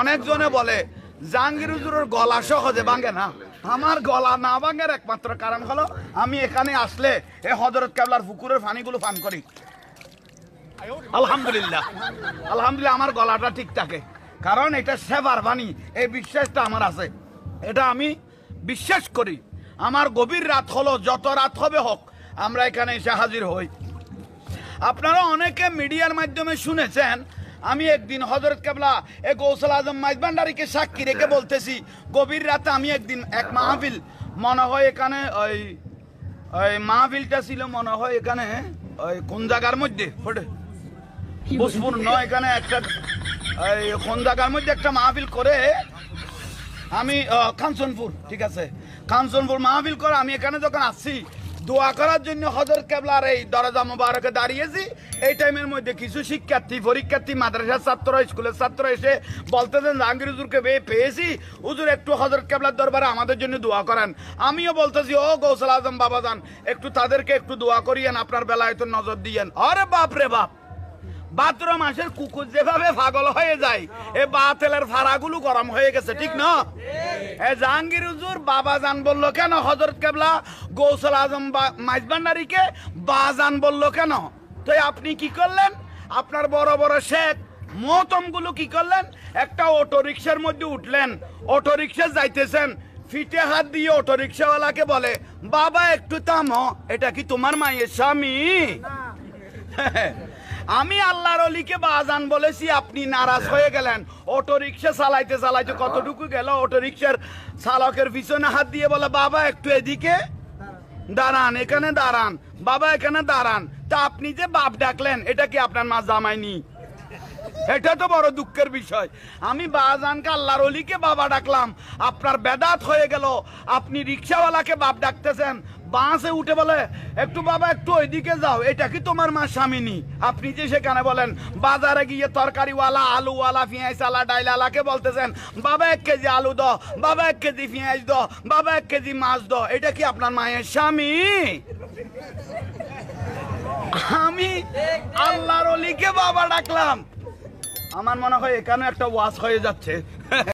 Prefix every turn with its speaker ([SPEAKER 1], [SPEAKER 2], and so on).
[SPEAKER 1] অনেকজনে বলে জাহাঙ্গীর হুজুরের গলা সহজে ভাঙে না। আমার গলা না ভাঙার একমাত্র কারণ হলো আমি এখানে আসলে এই হযরত কেবলার পুকুরের পানিগুলো পান করি। আলহামদুলিল্লাহ আলহামদুলিল্লাহ আমার গলাটা ঠিক থাকে, কারণ এটা সেবার বাণী, এই বিশ্বাসটা আমার আছে। এটা আমি বিশ্বাস করি। আমার গভীর রাত হলো, যত রাত হবে হোক, আমরা এখানে এসে হাজির হই। আপনারা অনেকে মিডিয়ার মাধ্যমে শুনেছেন আমি একদিন হযরত কেবলা এ গৌসুল আজম মাইজভান্ডারীকে সাক্ষী রেখে বলতেছি, গভীর রাতে আমি একদিন এক মাহফিল, মনে হয় এখানে ওই মাহফিলটা ছিল মনে হয় এখানে ওই কোন জায়গার মধ্যে বুসপুর নয়, এখানে একটা কোন জায়গার মধ্যে একটা মাহফিল করে আমি কাঞ্চনপুর, ঠিক আছে, কাঞ্চনপুর মাহফিল করে আমি এখানে যখন আসছি দোয়া করার জন্য হযরত কেবলার এই দরজা মোবারকে দাঁড়িয়েছি। এই টাইমের মধ্যে কিছু শিক্ষার্থী, পরীক্ষার্থী, মাদ্রাসার ছাত্র, স্কুলের ছাত্র এসে বলতেছেন জাহাঙ্গীর হুজুরকে পেয়েছি, হুজুর একটু হযরত কেবলার দরবারে আমাদের জন্য দোয়া করেন। আমিও বলতেছি ও গৌসুল আজম বাবাজান, একটু তাদেরকে একটু দোয়া করিয়েন, আপনার বেলায় তো নজর দিয়েন। আরে বাপ রে বাপ, ভাদ্র মাসের কুকুর যেভাবে পাগল হয়ে যায়, এ বাতেলের ফাড়াগুলো গরম হয়ে গেছে, ঠিক না? জাহাঙ্গীর হুজুর বাবাজান বললো কেন? হযরত কেবলা গৌসুল আজম মাইজভান্ডারীকে বাজান বললো কেন? তো আপনি কি করলেন? আপনার বড় বড় শেখ মোহতম গুলো কি করলেন? একটা অটো রিক্সার মধ্যে উঠলেন, অটো রিক্সা যাইতেছেন, ফিটে হাত দিয়ে অটো রিক্সাওয়ালাকে বলে, বাবা একটু থামো, এটা কি তোমার মায়ের স্বামী? আমি আল্লাহর ওলিকে বাজান বলেছি, আপনি নারাজ হয়ে গেলেন। অটো রিক্সা চালাইতে চালাইতে কতটুকু গেল, অটো রিক্সার চালকের পিছনে হাত দিয়ে বলে, বাবা একটু এদিকে দাঁড়ান, এখানে দাঁড়ান, বাবা এখানে দাঁড়ান। তা আপনি যে বাপ ডাকলেন, এটা কি আপনার মা জামাইনি? এটা তো বড় দুঃখের বিষয়। আমি বাজানকে আল্লাহর ওলিকে বাবা ডাকলাম, আপনার বেদাত হয়ে গেল। আপনি রিক্সাওয়ালাকে বাপ ডাকতেছেন, বাসে উঠে বলে একটু বাবা একটু ওইদিকে যাও, এটা কি তোমার মা স্বামিনী? আপনি যে সেখানে বলেন বাজারে গিয়ে তরকারিওয়ালা, আলুওয়ালা, পেঁয়াজওয়ালা, ডাইলালাকে বলতেছেন, বাবা 1 কেজি আলু দাও, বাবা 1 কেজি পেঁয়াজ দাও, বাবা 1 কেজি মাছ দাও, এটা কি আপনার মায়ের স্বামী? আমি আল্লাহর ওলিকে বাবা ডাকলাম। আমার মনে হয় এখানে একটা ওয়াজ হয়ে যাচ্ছে।